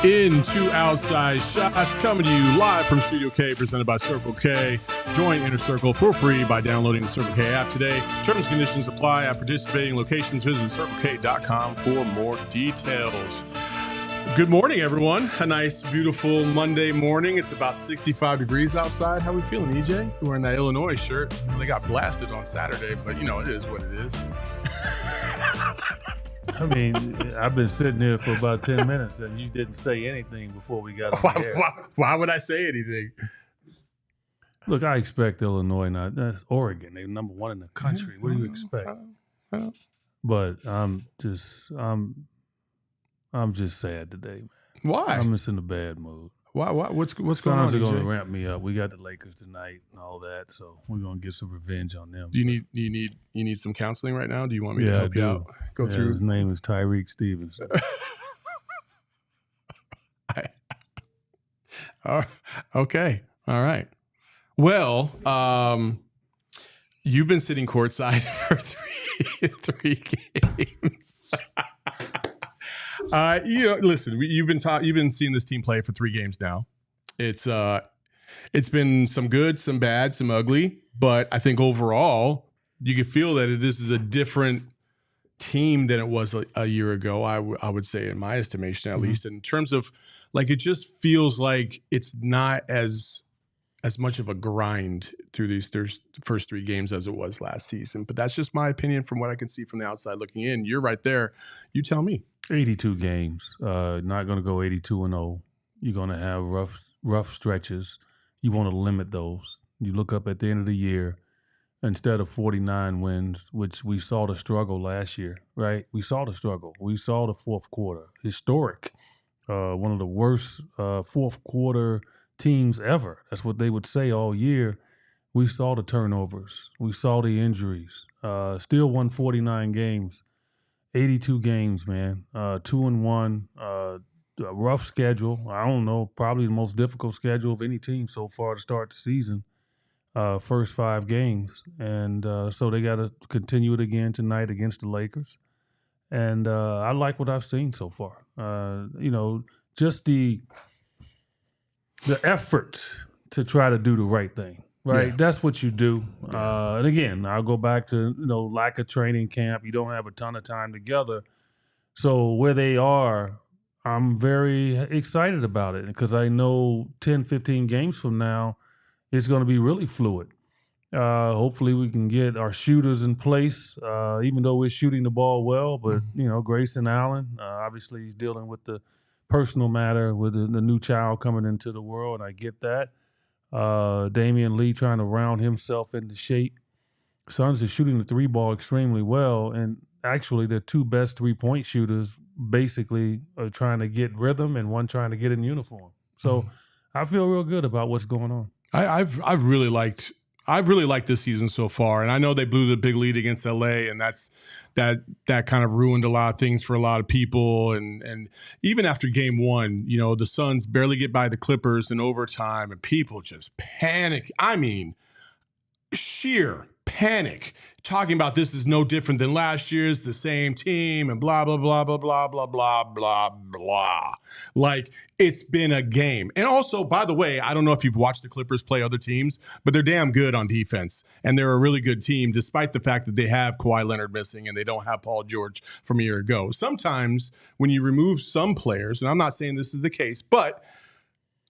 Into Outside Shots, coming to you live from Studio K, presented by Circle K. Join Inner Circle for free by downloading the Circle K app today. Terms and conditions apply at participating locations. Visit CircleK.com for more details. Good morning, everyone. A nice, beautiful Monday morning. It's about 65 degrees outside. How we feeling, EJ? You're wearing that Illinois shirt. They got blasted on Saturday, but you know, it is what it is. I mean, I've been sitting here for about 10 minutes and you didn't say anything before we got on the air. Why would I say anything? Look, I expect Illinois not. That's Oregon. They're number one in the country. What do you expect? But I'm just sad today, man. Why? I'm just in a bad mood. Why? What's going on? Suns are going to ramp me up. We got the Lakers tonight and all that, so we're going to get some revenge on them. Do you need some counseling right now? Do you want me to help you out? Go through. His name is Tyreek Stevenson. Okay. All right. Well, you've been sitting courtside for three games. Listen, you've been seeing this team play for 3 games now. It's been some good, some bad, some ugly, but I think overall you can feel that this is a different team than it was a year ago. I would say, in my estimation, at least in terms of like, it just feels like it's not as much of a grind through these first 3 games as it was last season. But that's just my opinion from what I can see from the outside looking in. You're right there. You tell me. 82 games. Not going to go 82-0. You're going to have rough stretches. You want to limit those. You look up at the end of the year, instead of 49 wins, which we saw the struggle last year, right? We saw the struggle. We saw the fourth quarter. Historic. One of the worst fourth quarter teams ever. That's what they would say all year. We saw the turnovers. We saw the injuries. Still won 49 games. 82 games, man. 2-1. A rough schedule. I don't know. Probably the most difficult schedule of any team so far to start the season. First 5 games. And so they got to continue it again tonight against the Lakers. And I like what I've seen so far. Just the effort to try to do the right thing. Right, yeah. That's what you do. And again, I'll go back to lack of training camp. You don't have a ton of time together. So where they are, I'm very excited about it because I know 10, 15 games from now, it's going to be really fluid. Hopefully we can get our shooters in place, even though we're shooting the ball well. But, Grayson Allen, obviously he's dealing with the personal matter with the new child coming into the world, and I get that. Damian Lee trying to round himself into shape. Suns are shooting the 3 ball extremely well, and actually their 2 best 3-point shooters basically are trying to get rhythm and one trying to get in uniform. So I feel real good about what's going on. I've really liked this season so far, and I know they blew the big lead against LA, and that kind of ruined a lot of things for a lot of people. And even after game 1, the Suns barely get by the Clippers in overtime, and people just panic. I mean, sheer panic, talking about this is no different than last year's, the same team, and blah, blah, blah, blah, blah, blah, blah, blah, blah. Like, it's been a game. And also, by the way, I don't know if you've watched the Clippers play other teams, but they're damn good on defense. And they're a really good team, despite the fact that they have Kawhi Leonard missing and they don't have Paul George from a year ago. Sometimes when you remove some players, and I'm not saying this is the case, but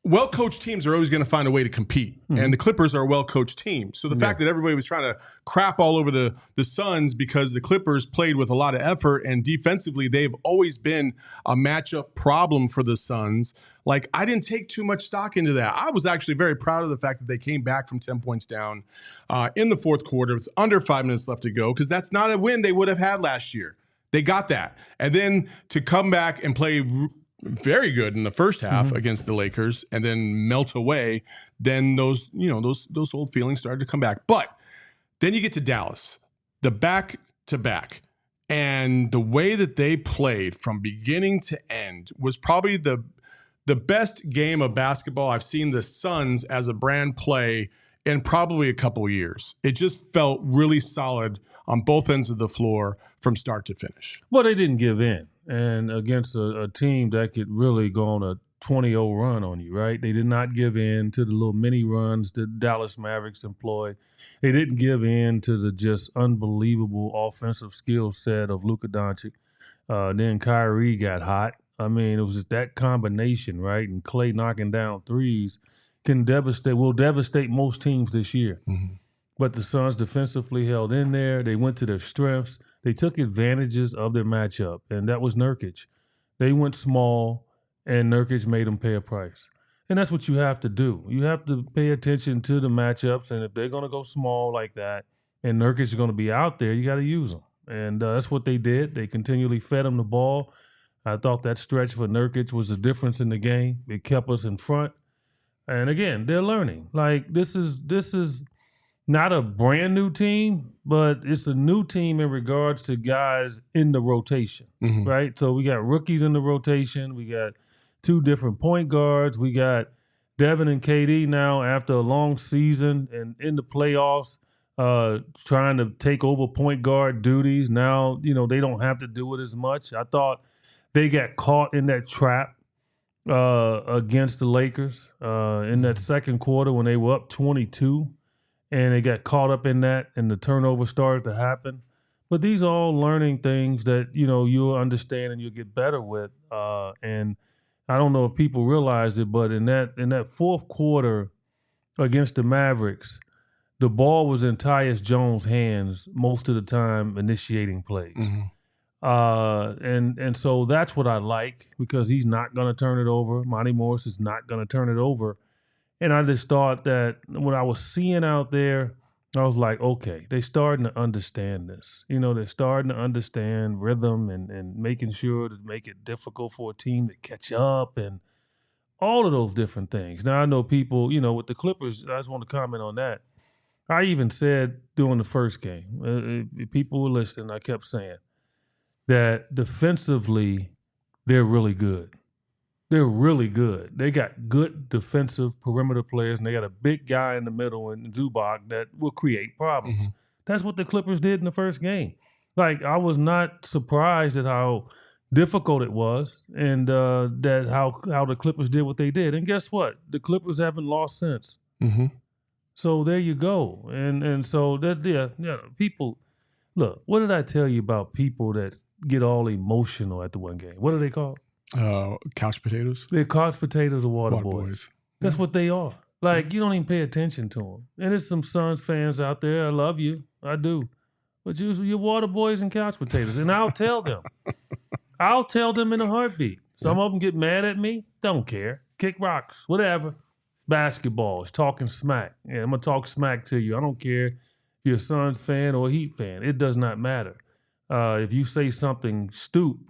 well-coached teams are always going to find a way to compete, and the Clippers are a well-coached team. So the fact that everybody was trying to crap all over the Suns because the Clippers played with a lot of effort, and defensively they've always been a matchup problem for the Suns. Like, I didn't take too much stock into that. I was actually very proud of the fact that they came back from 10 points down in the fourth quarter with under 5 minutes left to go, because that's not a win they would have had last year. They got that. And then to come back and play very good in the first half against the Lakers and then melt away, then those old feelings started to come back. But then you get to Dallas, the back-to-back, and the way that they played from beginning to end was probably the best game of basketball I've seen the Suns as a brand play in probably a couple years. It just felt really solid on both ends of the floor from start to finish. Well, they didn't give in. And against a team that could really go on a 20-0 run on you, right? They did not give in to the little mini runs that Dallas Mavericks employed. They didn't give in to the just unbelievable offensive skill set of Luka Doncic. Then Kyrie got hot. I mean, it was just that combination, right? And Klay knocking down threes will devastate most teams this year. Mm-hmm. But the Suns defensively held in there. They went to their strengths. They took advantages of their matchup, and that was Nurkic. They went small, and Nurkic made them pay a price. And that's what you have to do. You have to pay attention to the matchups, and if they're going to go small like that and Nurkic is going to be out there, you got to use them. And that's what they did. They continually fed him the ball. I thought that stretch for Nurkic was the difference in the game. It kept us in front. And again, they're learning. Like, this is not a brand new team, but it's a new team in regards to guys in the rotation, right? So we got rookies in the rotation. We got two different point guards. We got Devin and KD now after a long season and in the playoffs trying to take over point guard duties. Now, they don't have to do it as much. I thought they got caught in that trap against the Lakers in that second quarter when they were up 22. And they got caught up in that, and the turnover started to happen. But these are all learning things that, you'll understand and you'll get better with. And I don't know if people realize it, but in that fourth quarter against the Mavericks, the ball was in Tyus Jones' hands most of the time initiating plays. And so that's what I like, because he's not going to turn it over. Monty Morris is not going to turn it over. And I just thought that what I was seeing out there, I was like, okay, they're starting to understand this. They're starting to understand rhythm and making sure to make it difficult for a team to catch up and all of those different things. Now, I know people, with the Clippers, I just want to comment on that. I even said during the first game, if people were listening, I kept saying that defensively, they're really good. They're really good. They got good defensive perimeter players, and they got a big guy in the middle in Zubac that will create problems. That's what the Clippers did in the first game. Like, I was not surprised at how difficult it was, and that how the Clippers did what they did. And guess what? The Clippers haven't lost since. So there you go. And so that people. Look, what did I tell you about people that get all emotional at the one game? What are they called? Couch potatoes. They're couch potatoes or water boys. That's what they are. Like, you don't even pay attention to them. And there's some Suns fans out there. I love you. I do. But you're water boys and couch potatoes. And I'll tell them. I'll tell them in a heartbeat. Some of them get mad at me. Don't care. Kick rocks. Whatever. It's basketball. It's talking smack. Yeah, I'm going to talk smack to you. I don't care if you're a Suns fan or a Heat fan. It does not matter. If you say something stupid,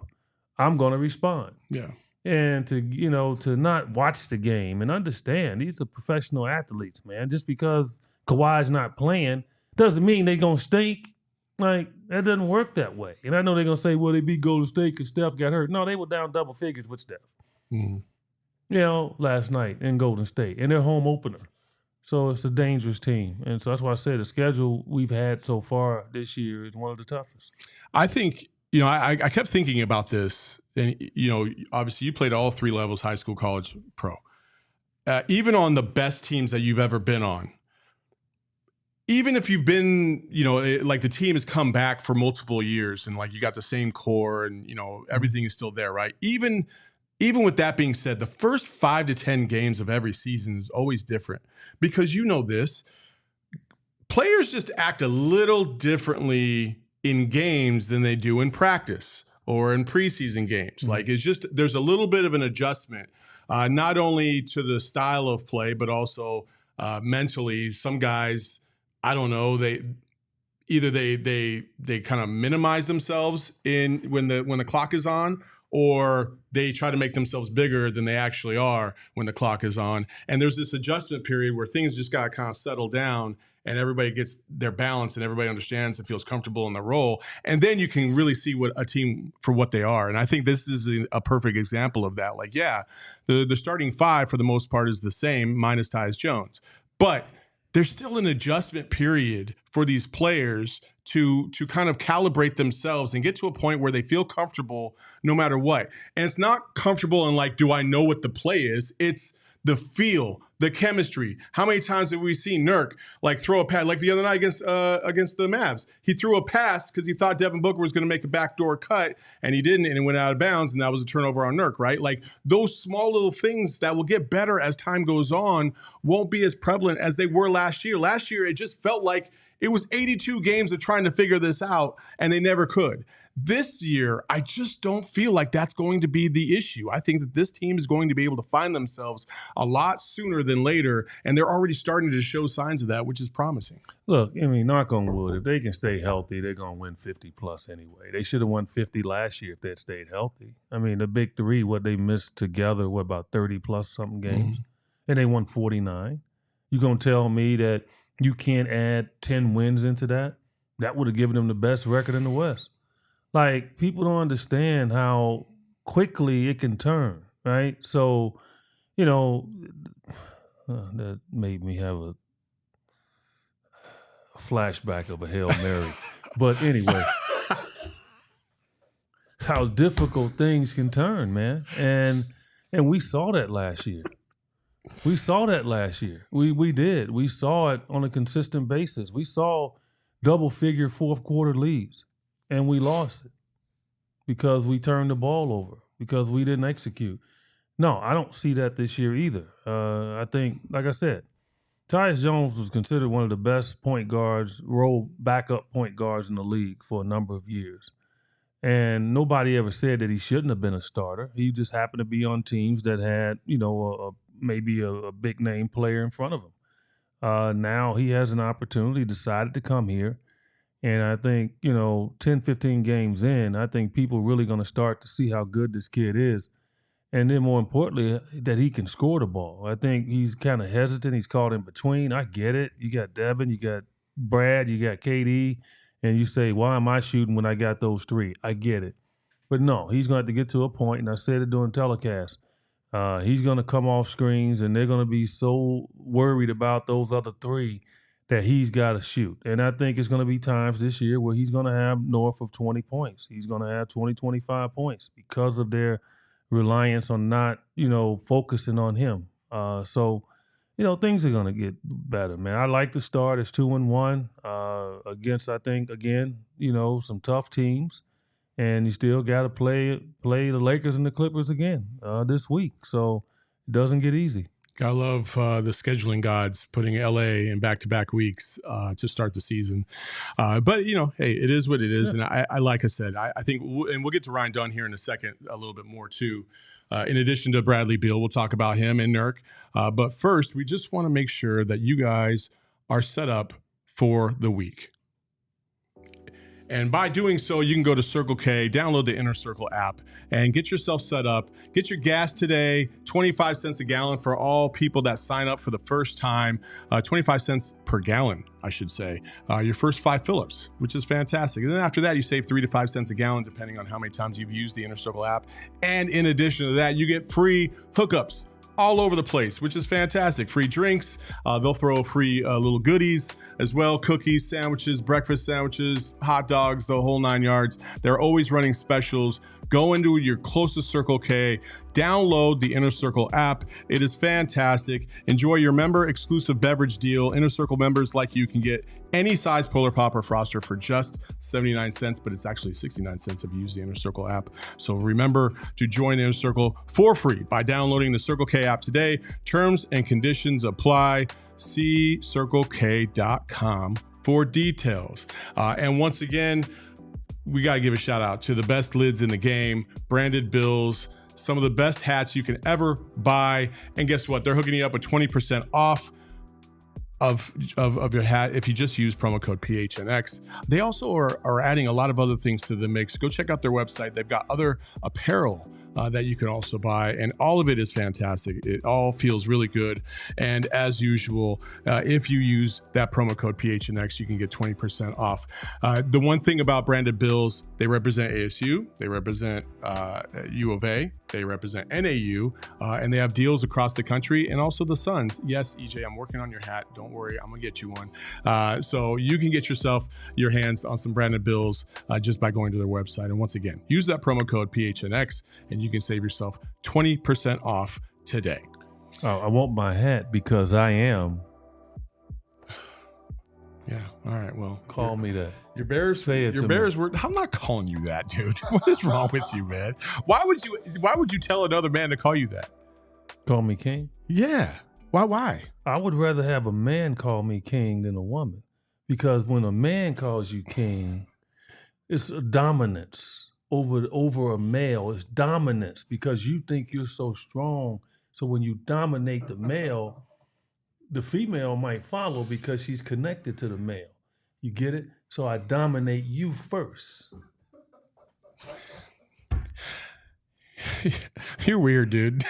I'm going to respond. Yeah. And to not watch the game and understand these are professional athletes, man. Just because Kawhi's not playing doesn't mean they're going to stink. Like, that doesn't work that way. And I know they're going to say, well, they beat Golden State because Steph got hurt. No, they were down double figures with Steph. Last night in Golden State. And their home opener. So it's a dangerous team. And so that's why I said the schedule we've had so far this year is one of the toughest. I think, I kept thinking about this. And, obviously you played all three levels, high school, college, pro. Even on the best teams that you've ever been on, even if you've been, like the team has come back for multiple years and like you got the same core and, everything is still there, right? Even with that being said, the first 5 to 10 games of every season is always different because this. Players just act a little differently in games than they do in practice or in preseason games. Like there's a little bit of an adjustment, not only to the style of play, but also mentally. Some guys, I don't know, they kind of minimize themselves when the clock is on, or they try to make themselves bigger than they actually are when the clock is on. And there's this adjustment period where things just got to kind of settle down and everybody gets their balance and everybody understands and feels comfortable in their role. And then you can really see what a team for what they are. And I think this is a perfect example of that. Like, yeah, the starting five for the most part is the same minus Tyus Jones, but there's still an adjustment period for these players to kind of calibrate themselves and get to a point where they feel comfortable no matter what. And it's not comfortable in like, do I know what the play is? It's the feel, the chemistry. How many times have we seen Nurk like throw a pass? Like the other night against the Mavs, he threw a pass because he thought Devin Booker was going to make a backdoor cut, and he didn't, and it went out of bounds, and that was a turnover on Nurk, right? Like those small little things that will get better as time goes on won't be as prevalent as they were last year. Last year, it just felt like it was 82 games of trying to figure this out, and they never could. This year, I just don't feel like that's going to be the issue. I think that this team is going to be able to find themselves a lot sooner than later, and they're already starting to show signs of that, which is promising. Look, I mean, knock on wood, if they can stay healthy, they're going to win 50-plus anyway. They should have won 50 last year if they'd stayed healthy. I mean, the big three, what they missed together, about 30-plus something games, and they won 49. You going to tell me that you can't add 10 wins into that? That would have given them the best record in the West. Like, people don't understand how quickly it can turn, right? So, you know, that made me have a flashback of a Hail Mary. But anyway, how difficult things can turn, man. And we saw that last year. We saw that last year. We did. We saw it on a consistent basis. We saw double-figure fourth-quarter leads. And we lost it because we turned the ball over, because we didn't execute. No, I don't see that this year either. I think, like I said, Tyus Jones was considered one of the best point guards, role backup point guards in the league for a number of years. And nobody ever said that he shouldn't have been a starter. He just happened to be on teams that had, maybe a big-name player in front of him. Now he has an opportunity, decided to come here. And I think, 10, 15 games in, I think people are really going to start to see how good this kid is. And then more importantly, that he can score the ball. I think he's kind of hesitant. He's caught in between. I get it. You got Devin, you got Brad, you got KD. And you say, why am I shooting when I got those three? I get it. But no, he's going to have to get to a point, and I said it during telecast, he's going to come off screens, and they're going to be so worried about those other three that he's got to shoot. And I think it's going to be times this year where he's going to have north of 20 points. He's going to have 20, 25 points because of their reliance on not, focusing on him. So, things are going to get better, man. I like the start. It's 2-1 against, I think, again, some tough teams. And you still got to play the Lakers and the Clippers again this week. So it doesn't get easy. I love the scheduling gods putting LA in back-to-back weeks to start the season. But, hey, it is what it is. Yeah. And I like I said, I think, and we'll get to Ryan Dunn here in a second a little bit more too. In addition to Bradley Beal, we'll talk about him and Nurk. But first, we just want to make sure that you guys are set up for the week. And by doing so, you can go to Circle K, download the Inner Circle app, and get yourself set up. Get your gas today, 25 cents a gallon for all people that sign up for the first time. 25 cents per gallon, I should say. Your first 5 fill-ups, which is fantastic. And then after that, you save 3 to 5 cents a gallon, depending on how many times you've used the Inner Circle app. And in addition to that, you get free hookups all over the place, which is fantastic. Free drinks. They'll throw free little goodies as well. Cookies, sandwiches, breakfast sandwiches, hot dogs, the whole 9 yards. They're always running specials. Go into your closest Circle K. Download the Inner Circle app. It is fantastic. Enjoy your member exclusive beverage deal. Inner Circle members like you can get any size Polar Pop or Froster for just 79 cents, but it's actually 69 cents if you use the Inner Circle app. So remember to join Inner Circle for free by downloading the Circle K app today. Terms and conditions apply. See CircleK.com for details. And once again, we got to give a shout out to the best lids in the game, branded bills, some of the best hats you can ever buy. And guess what? They're hooking you up with 20% off of your hat if you just use promo code PHNX. They also are adding a lot of other things to the mix. Go check out their website. They've got other apparel that you can also buy, and all of it is fantastic. It all feels really good. And as usual, if you use that promo code PHNX, you can get 20% off. The one thing about Branded Bills, they represent ASU, they represent U of A, they represent NAU, and they have deals across the country and also the Suns. Yes, EJ, I'm working on your hat. Don't worry, I'm gonna get you one. So you can get yourself your hands on some Branded Bills just by going to their website. And once again, use that promo code PHNX and you can save yourself 20% off today. Oh, I want my hat because I am. Yeah. All right. Well, call me that. Your Bears. Say it your to Bears me. were. I'm not calling you that, dude. What is wrong with you, man? Why would you tell another man to call you that? Call me king? Yeah. Why? I would rather have a man call me king than a woman, because when a man calls you king, it's a dominance over a male. It's dominance because you think you're so strong. So when you dominate the male, the female might follow because she's connected to the male. You get it? So I dominate you first. You're weird, dude.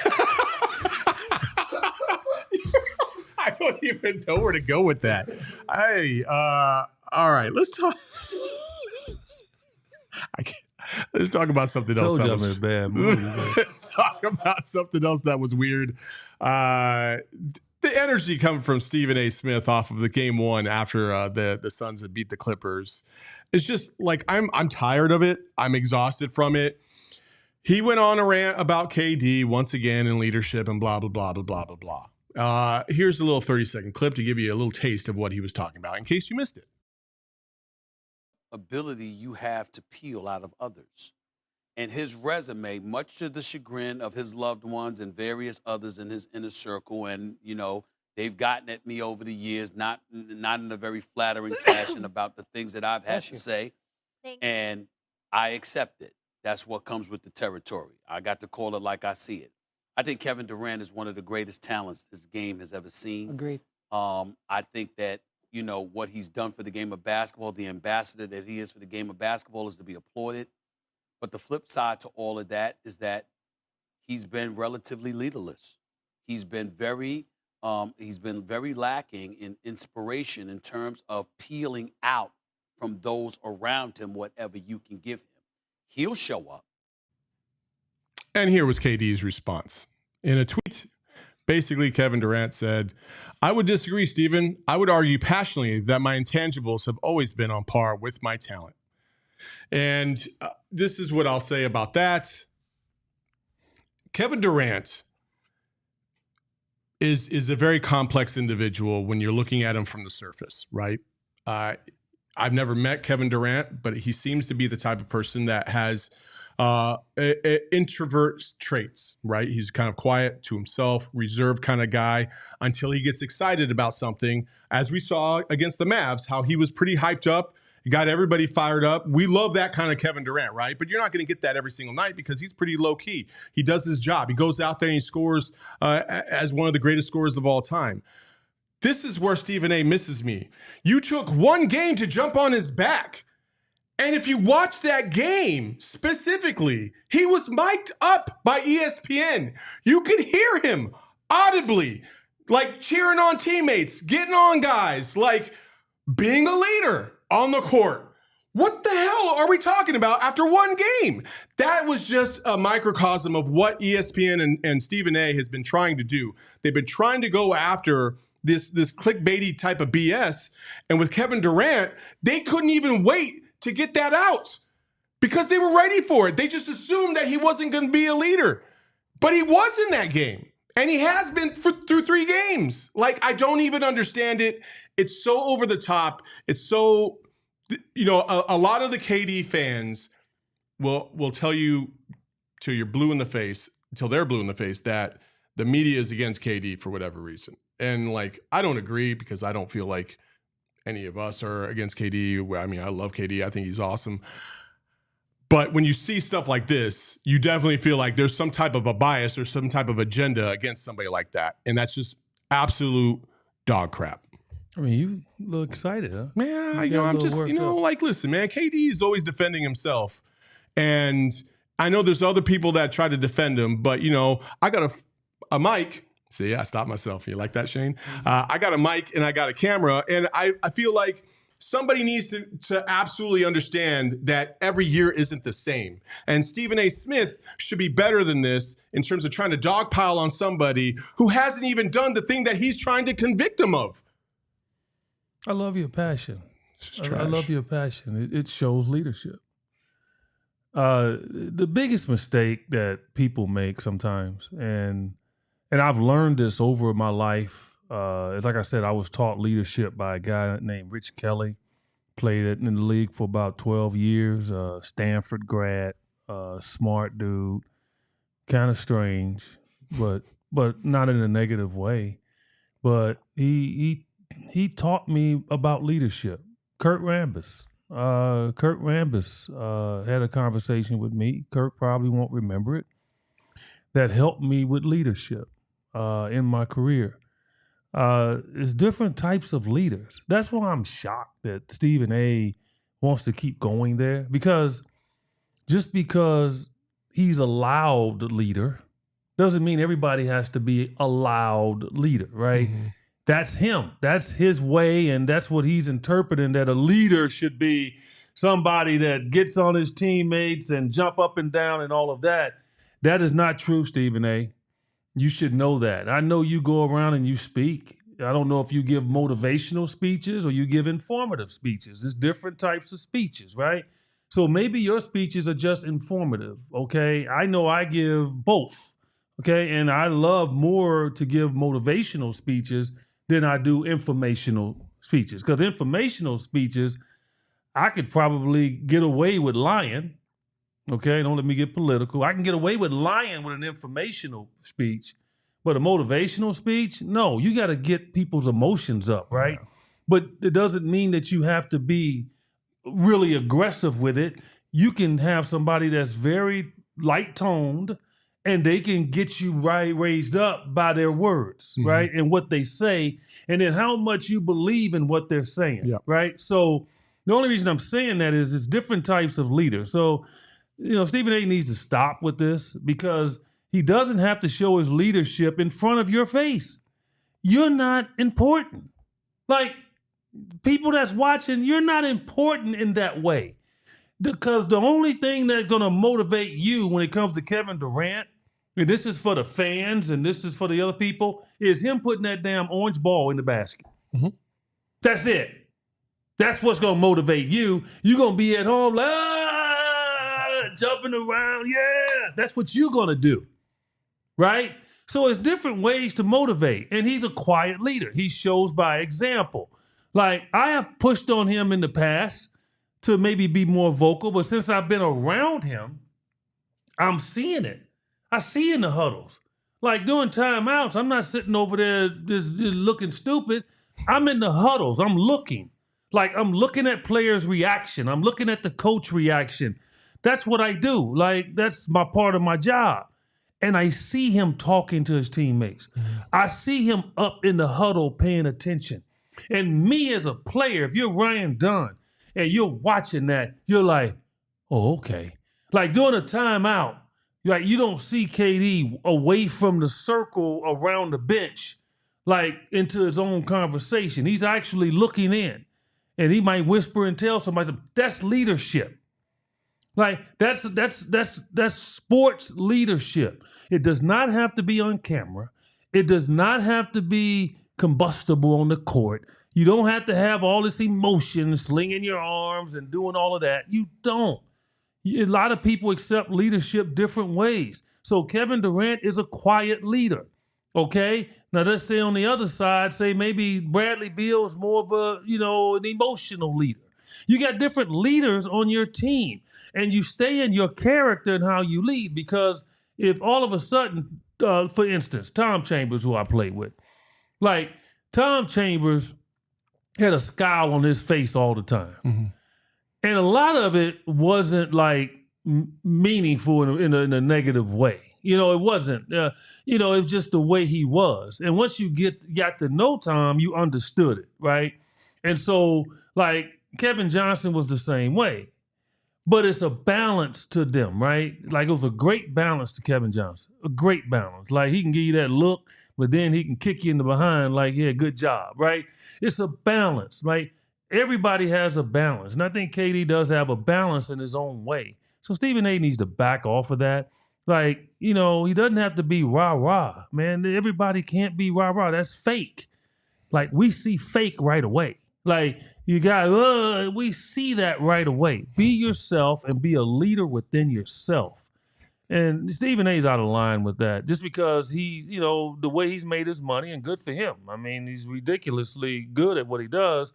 I don't even know where to go with that. All right, let's talk. Let's talk about something else. Told you I'm in a bad mood. Let's talk about something else that was weird. The energy coming from Stephen A. Smith off of the game one after the Suns had beat the Clippers. It's just like I'm tired of it. I'm exhausted from it. He went on a rant about KD once again in leadership and blah, blah, blah, blah, blah, blah, blah. Here's a little 30-second clip to give you a little taste of what he was talking about in case you missed it. Ability you have to peel out of others. And his resume, much to the chagrin of his loved ones and various others in his inner circle, and, you know, they've gotten at me over the years, not in a very flattering fashion about the things that I've had to say. And I accept it. That's what comes with the territory. I got to call it like I see it. I think Kevin Durant is one of the greatest talents this game has ever seen. Agreed. I think that, you know, what he's done for the game of basketball, the ambassador that he is for the game of basketball, is to be applauded. But the flip side to all of that is that he's been relatively leaderless. He's been very lacking in inspiration in terms of peeling out from those around him whatever you can give him. He'll show up. And here was KD's response. In a tweet, basically Kevin Durant said, "I would disagree, Stephen. I would argue passionately that my intangibles have always been on par with my talent." And this is what I'll say about that. Kevin Durant is a very complex individual when you're looking at him from the surface, right? I've never met Kevin Durant, but he seems to be the type of person that has introvert traits, right? He's kind of quiet to himself, reserved kind of guy until he gets excited about something. As we saw against the Mavs, how he was pretty hyped up. He got everybody fired up. We love that kind of Kevin Durant, right? But you're not going to get that every single night because he's pretty low key. He does his job. He goes out there and he scores as one of the greatest scorers of all time. This is where Stephen A. misses me. You took one game to jump on his back. And if you watch that game specifically, he was mic'd up by ESPN. You could hear him audibly, like cheering on teammates, getting on guys, like being a leader on the court. What the hell are we talking about after one game? That was just a microcosm of what ESPN and Stephen A. has been trying to do. They've been trying to go after this clickbaity type of BS. And with Kevin Durant, they couldn't even wait to get that out because they were ready for it. They just assumed that he wasn't going to be a leader. But he was in that game. And he has been through 3 games. Like, I don't even understand it. It's so over the top. It's so, you know, a lot of the KD fans will tell you till you're blue in the face, until they're blue in the face, that the media is against KD for whatever reason. And like, I don't agree because I don't feel like any of us are against KD. I mean, I love KD. I think he's awesome. But when you see stuff like this, you definitely feel like there's some type of a bias or some type of agenda against somebody like that. And that's just absolute dog crap. I mean, you look excited, huh? Man, I'm just, listen, man, KD is always defending himself. And I know there's other people that try to defend him, but, I got a mic. See, I stopped myself. You like that, Shane? I got a mic and I got a camera. And I feel like somebody needs to absolutely understand that every year isn't the same. And Stephen A. Smith should be better than this in terms of trying to dogpile on somebody who hasn't even done the thing that he's trying to convict him of. I love your passion. I love your passion. It shows leadership. The biggest mistake that people make sometimes, and I've learned this over my life, is like I said, I was taught leadership by a guy named Rich Kelly, played it in the league for about 12 years, Stanford grad, smart dude, kind of strange, but not in a negative way. But he taught me about leadership. Kurt Rambis had a conversation with me. Kurt probably won't remember it. That helped me with leadership in my career. It's different types of leaders. That's why I'm shocked that Stephen A. wants to keep going there, because just because he's a loud leader doesn't mean everybody has to be a loud leader, right? Mm-hmm. That's him. That's his way, and that's what he's interpreting, that a leader should be somebody that gets on his teammates and jump up and down and all of that. That is not true, Stephen A. You should know that. I know you go around and you speak. I don't know if you give motivational speeches or you give informative speeches. There's different types of speeches, right? So maybe your speeches are just informative, okay? I know I give both, okay? And I love more to give motivational speeches than I do informational speeches. Because informational speeches, I could probably get away with lying. Okay, don't let me get political. I can get away with lying with an informational speech, but a motivational speech, no, you got to get people's emotions up, right? Yeah. But it doesn't mean that you have to be really aggressive with it. You can have somebody that's very light-toned, and they can get you raised up by their words, mm-hmm. right? And what they say, and then how much you believe in what they're saying, yeah. right? So the only reason I'm saying that is it's different types of leaders. So, Stephen A. needs to stop with this, because he doesn't have to show his leadership in front of your face. You're not important. Like, people that's watching, you're not important in that way. Because the only thing that's going to motivate you when it comes to Kevin Durant, and this is for the fans and this is for the other people, is him putting that damn orange ball in the basket. Mm-hmm. That's it. That's what's going to motivate you. You're going to be at home jumping around. Yeah, that's what you're going to do. Right? So it's different ways to motivate. And he's a quiet leader. He shows by example. Like, I have pushed on him in the past to maybe be more vocal, but since I've been around him, I'm seeing it. I see in the huddles. Like, during timeouts, I'm not sitting over there just looking stupid. I'm in the huddles. I'm looking. Like, I'm looking at players' reaction. I'm looking at the coach reaction. That's what I do. Like, that's my part of my job. And I see him talking to his teammates. Mm-hmm. I see him up in the huddle paying attention. And me as a player, if you're Ryan Dunn and you're watching that, you're like, oh, okay. Like, during a timeout, like, you don't see KD away from the circle around the bench, like, into his own conversation. He's actually looking in. And he might whisper and tell somebody, that's leadership. Like, that's sports leadership. It does not have to be on camera. It does not have to be combustible on the court. You don't have to have all this emotion, slinging your arms and doing all of that. You don't. A lot of people accept leadership different ways. So Kevin Durant is a quiet leader, okay? Now, let's say on the other side, say maybe Bradley Beal is more of a, an emotional leader. You got different leaders on your team, and you stay in your character and how you lead, because if all of a sudden, for instance, Tom Chambers, who I played with, like, Tom Chambers had a scowl on his face all the time. Mm-hmm. And a lot of it wasn't like meaningful in a negative way. You know, it wasn't. You know, it's just the way he was. And once you got to know Tom, you understood it, right? And so, like, Kevin Johnson was the same way. But it's a balance to them, right? Like, it was a great balance to Kevin Johnson. A great balance. Like, he can give you that look, but then he can kick you in the behind like, yeah, good job, right? It's a balance. Like, everybody has a balance. And I think KD does have a balance in his own way. So Stephen A needs to back off of that. Like, you know, he doesn't have to be rah-rah, man. Everybody can't be rah-rah. That's fake. Like, we see fake right away. Like, you got, we see that right away. Be yourself and be a leader within yourself. And Stephen A's out of line with that just because he, you know, the way he's made his money, and good for him. I mean, he's ridiculously good at what he does.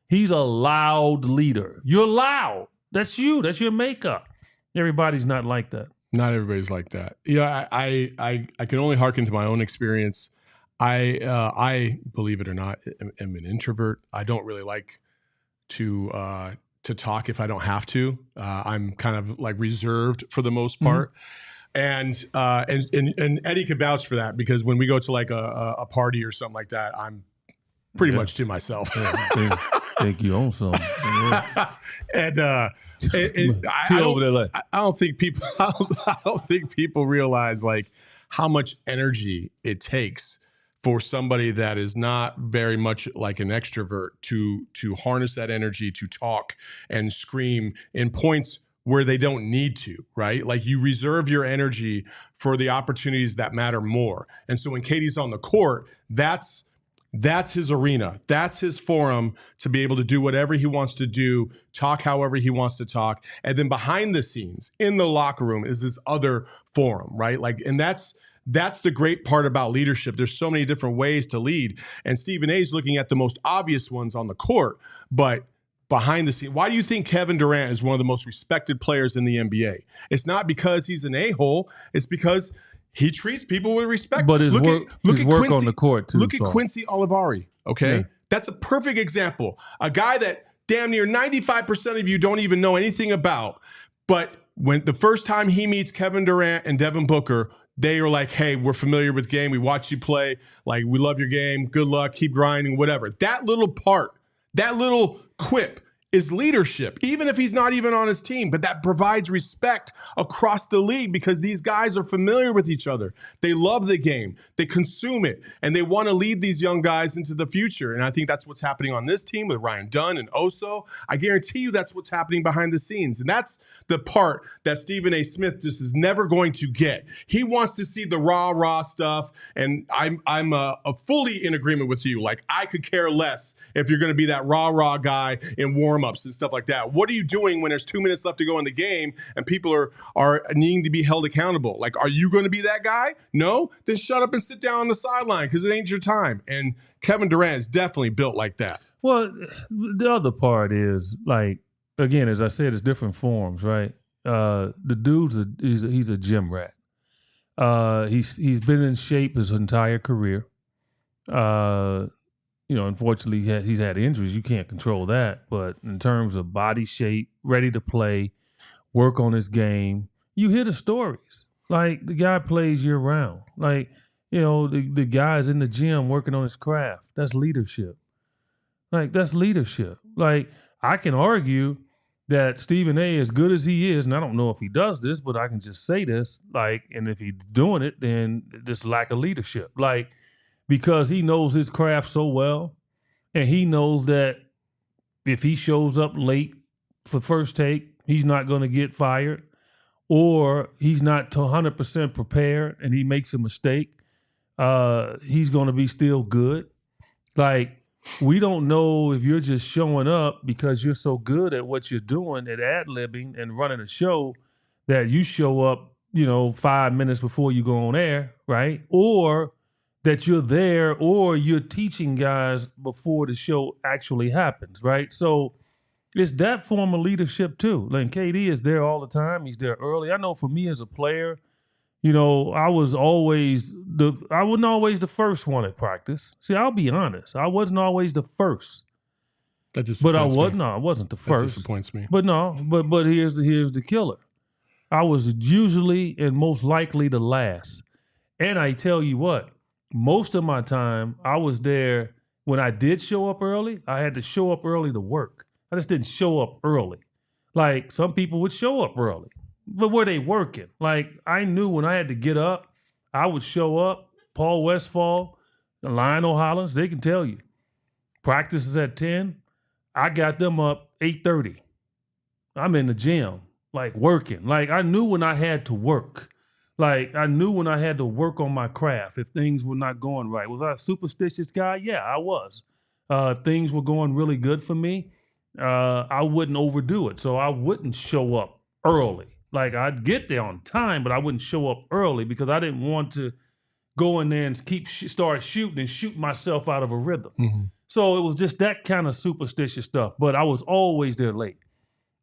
He's a loud leader. You're loud. That's you. That's your makeup. Everybody's not like that. Not everybody's like that. Yeah, I can only hearken to my own experience. I believe it or not, am an introvert. I don't really like to talk if I don't have to. I'm kind of like reserved for the most part. Mm-hmm. And Eddie could vouch for that, because when we go to like a party or something like that, I'm pretty much to myself. Yeah, think you own something. Yeah. And I don't think people realize like how much energy it takes for somebody that is not very much like an extrovert to harness that energy to talk and scream in points where they don't need to, right? Like, you reserve your energy for the opportunities that matter more. And so when KD's on the court, that's his arena. That's his forum to be able to do whatever he wants to do, talk however he wants to talk. And then behind the scenes, in the locker room, is this other forum, right? Like, and that's the great part about leadership. There's so many different ways to lead. And Stephen A is looking at the most obvious ones on the court, but behind the scenes, why do you think Kevin Durant is one of the most respected players in the NBA? It's not because he's an a-hole. It's because he treats people with respect. But his work Quincy, on the court, too. Look at Quincy Olivari, okay? Yeah. That's a perfect example. A guy that damn near 95% of you don't even know anything about. But when the first time he meets Kevin Durant and Devin Booker, they are like, hey, we're familiar with game. We watch you play. Like, we love your game. Good luck. Keep grinding, whatever. That little part, that little quip is leadership, even if he's not even on his team. But that provides respect across the league because these guys are familiar with each other. They love the game. They consume it. And they want to lead these young guys into the future. And I think that's what's happening on this team with Ryan Dunn and Oso. I guarantee you that's what's happening behind the scenes. And that's the part that Stephen A. Smith just is never going to get. He wants to see the rah-rah stuff. And I'm fully in agreement with you. Like, I could care less if you're going to be that rah-rah guy in warm-ups and stuff like that. What are you doing when there's 2 minutes left to go in the game and people are needing to be held accountable? Like, are you going to be that guy? No? Then shut up and sit down on the sideline because it ain't your time. And Kevin Durant is definitely built like that. Well, the other part is, like, again, as I said, it's different forms, right? The dude's he's a gym rat. He's been in shape his entire career. You know, unfortunately, he's had injuries. You can't control that. But in terms of body shape, ready to play, work on his game, you hear the stories. Like, the guy plays year round. Like, you know, the guy's in the gym working on his craft. That's leadership. Like, that's leadership. Like, I can argue that Stephen A, as good as he is, and I don't know if he does this, but I can just say this, like, and if he's doing it, then this lack of leadership. Like, because he knows his craft so well, and he knows that if he shows up late for first take, he's not going to get fired, or he's not 100% prepared and he makes a mistake, he's going to be still good. Like, we don't know if you're just showing up because you're so good at what you're doing at ad-libbing and running a show that you show up, you know, 5 minutes before you go on air, right? Or that you're there, or you're teaching guys before the show actually happens, right? So it's that form of leadership too. Like, KD is there all the time. He's there early. I know for me as a player, you know, I wasn't always the first one at practice. See, I'll be honest. I wasn't always the first. That disappoints me. I wasn't the first. That disappoints me. But here's the killer. I was usually and most likely the last. And I tell you what, most of my time I was there when I did show up early. I had to show up early to work. I just didn't show up early. Like some people would show up early, but were they working? Like I knew when I had to get up, I would show up. Paul Westphal, Lionel Hollins, they can tell you. Practice is at 10. I got them up 8:30. I'm in the gym, like working. Like I knew when I had to work. Like I knew when I had to work on my craft if things were not going right. Was I a superstitious guy? Yeah, I was. If things were going really good for me, I wouldn't overdo it. So I wouldn't show up early. Like I'd get there on time, but I wouldn't show up early because I didn't want to go in there and start shooting and shoot myself out of a rhythm. Mm-hmm. So it was just that kind of superstitious stuff. But I was always there late,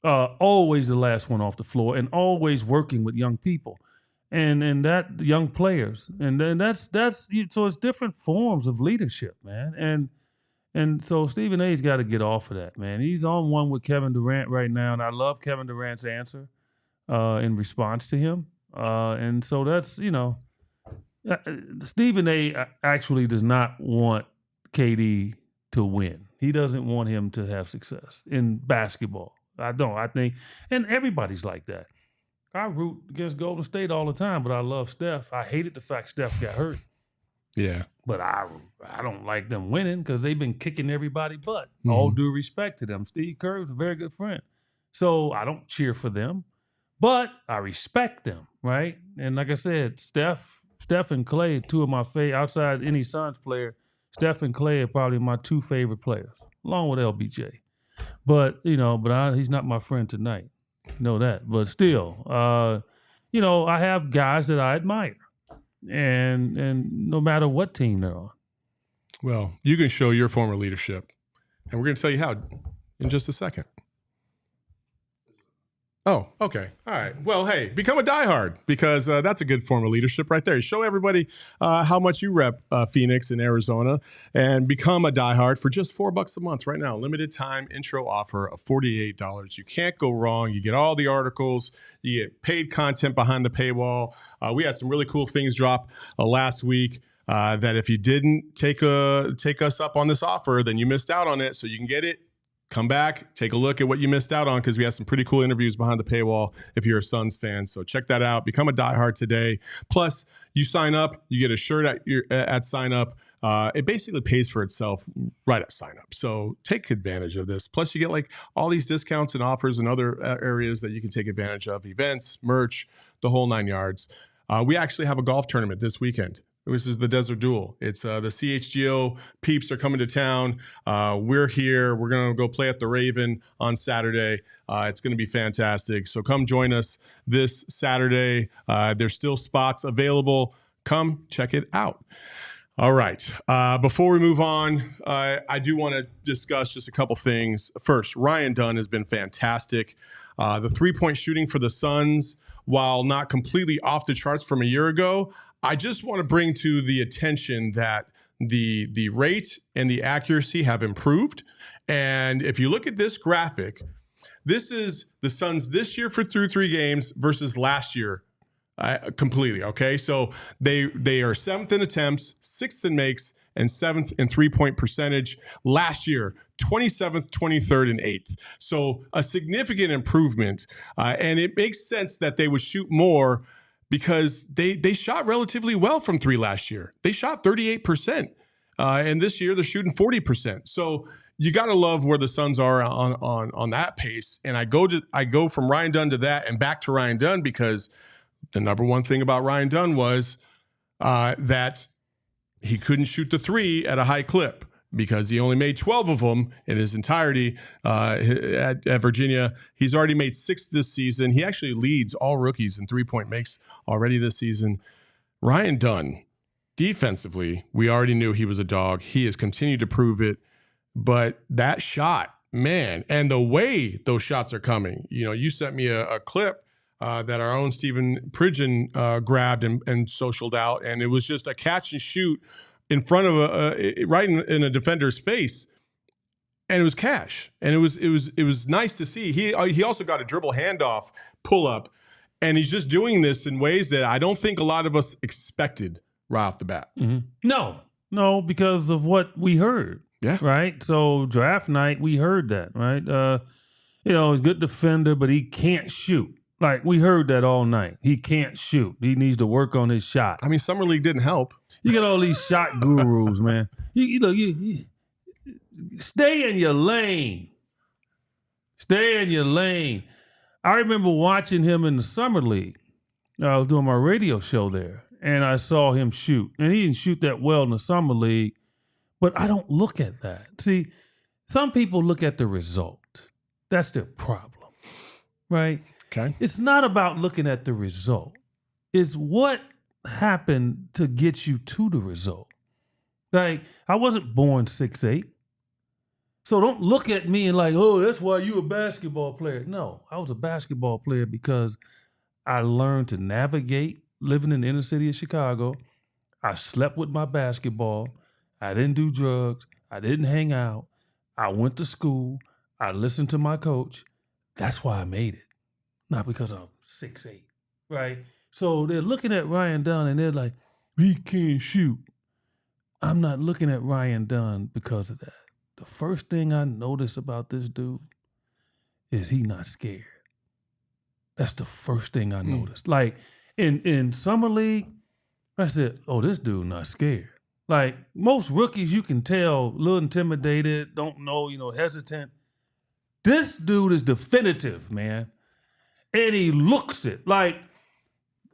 always the last one off the floor, and always working with young people, and that young players, and then that's so it's different forms of leadership, man, and so Stephen A's got to get off of that, man. He's on one with Kevin Durant right now, and I love Kevin Durant's answer in response to him, and so that's Stephen A actually does not want KD to win. He doesn't want him to have success in basketball. I don't. I think, and everybody's like that. I root against Golden State all the time, but I love Steph. I hated the fact Steph got hurt. Yeah. But I don't like them winning because they've been kicking everybody butt. All due respect to them. Steve Kerr is a very good friend. So I don't cheer for them, but I respect them, right? And like I said, Steph and Clay, two of my favorite, outside any Suns player, Steph and Clay are probably my two favorite players, along with LBJ. But, he's not my friend tonight. Know that. But still, I have guys that I admire. And no matter what team they're on. Well, you can show your former leadership. And we're going to tell you how in just a second. Oh, okay. All right. Well, hey, become a diehard because that's a good form of leadership right there. You show everybody how much you rep Phoenix and Arizona and become a diehard for just $4 a month right now. Limited time intro offer of $48. You can't go wrong. You get all the articles. You get paid content behind the paywall. We had some really cool things drop last week that if you didn't take us up on this offer, then you missed out on it. So you can get it. Come back, take a look at what you missed out on because we have some pretty cool interviews behind the paywall if you're a Suns fan. So check that out. Become a diehard today. Plus, you sign up, you get a shirt at sign up. It basically pays for itself right at sign up. So take advantage of this. Plus, you get like all these discounts and offers in other areas that you can take advantage of, events, merch, the whole 9 yards. We actually have a golf tournament this weekend. This is the Desert Duel. It's the CHGO peeps are coming to town. We're here. We're going to go play at the Raven on Saturday. It's going to be fantastic. So come join us this Saturday. There's still spots available. Come check it out. All right. Before we move on, I do want to discuss just a couple things. First, Ryan Dunn has been fantastic. The three-point shooting for the Suns, while not completely off the charts from a year ago, I just want to bring to the attention that the rate and the accuracy have improved. And if you look at this graphic, this is the Suns this year through 3 games versus last year completely, okay? So they are 7th in attempts, 6th in makes, and 7th in three-point percentage. Last year, 27th, 23rd, and 8th. So a significant improvement. And it makes sense that they would shoot more because they shot relatively well from 3 last year. They shot 38%. And this year they're shooting 40%. So you got to love where the Suns are on that pace. And I go from Ryan Dunn to that and back to Ryan Dunn because the number one thing about Ryan Dunn was that he couldn't shoot the 3 at a high clip because he only made 12 of them in his entirety at Virginia. He's already made 6 this season. He actually leads all rookies in three-point makes already this season. Ryan Dunn, defensively, we already knew he was a dog. He has continued to prove it. But that shot, man, and the way those shots are coming, you sent me a clip that our own Stephen Pridgen grabbed and socialed out, and it was just a catch and shoot in front of right in a defender's face, and it was cash, and it was nice to see. He also got a dribble handoff pull up, And he's just doing this in ways that I don't think a lot of us expected right off the bat. No, because of what we heard. Yeah. Right? So draft night, we heard that, right? He's a good defender, but he can't shoot. Like, we heard that all night. He can't shoot. He needs to work on his shot. I mean, Summer League didn't help. You get all these shot gurus, man. You stay in your lane. Stay in your lane. I remember watching him in the Summer League. I was doing my radio show there, and I saw him shoot. And he didn't shoot that well in the Summer League, but I don't look at that. See, some people look at the result. That's their problem, right? Okay. It's not about looking at the result. It's what happened to get you to the result. Like, I wasn't born 6'8". So don't look at me and like, oh, that's why you a basketball player. No, I was a basketball player because I learned to navigate living in the inner city of Chicago. I slept with my basketball. I didn't do drugs. I didn't hang out. I went to school. I listened to my coach. That's why I made it. Not because I'm 6'8", right? So they're looking at Ryan Dunn and they're like, he can't shoot. I'm not looking at Ryan Dunn because of that. The first thing I noticed about this dude is he not scared. That's the first thing I noticed. Like, in Summer League, I said, oh, this dude not scared. Like, most rookies, you can tell, a little intimidated, don't know, hesitant. This dude is definitive, man. And he looks it. Like,